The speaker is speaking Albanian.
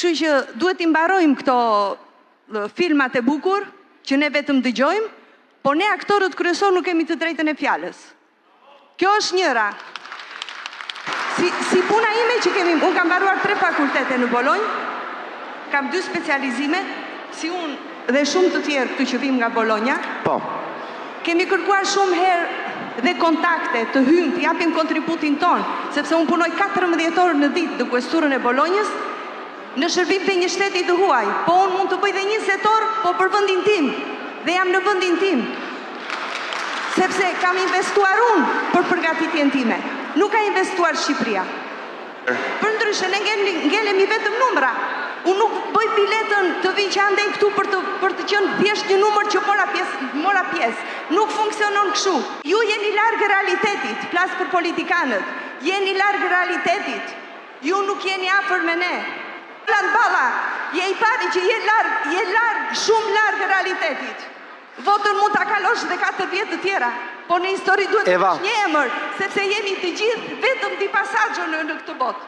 Kështu që duhet t'i mbarojmë këto filmat e bukur, që ne vetëm dëgjojmë, po ne aktorët kryesor nuk kemi të drejtën e fjalës. Kjo është njëra. Si puna ime që unë kam mbaruar 3 fakultete në Bolonjë, kam 2 specializime, si unë dhe shumë të tjerë këtu që vim nga Bolonja. Po. Kemi kërkuar shumë herë dhe kontakte të hymë, të japim kontributin tonë, sepse unë punoj 14 orë në ditë në kuesturën e Bolonjës, në shërbim të një shteti të huaj, po unë mund të bëj dhe 20 orë, po për vendin tim, dhe jam në vendin tim, sepse kam investuar unë për përgatitjen time, nuk ka investuar Shqipëria. Për ndryshe, ne ngelemi vetëm numra, unë nuk bëj biletën të vi që andej këtu për të qenë thjesht një numër që mora pjesë, nuk funksionon kështu. Ju jeni largë realitetit, plas për politikanët, jeni largë realitetit, ju nuk jeni afër me ne. Balla, je i pari që je largë, shumë largë realitetit. Votën mund ta kalosh dhe 4 vjetë të tjera, po në histori duhet të kesh një emër, sepse jemi të gjithë vetëm di pasazho në këtë botë.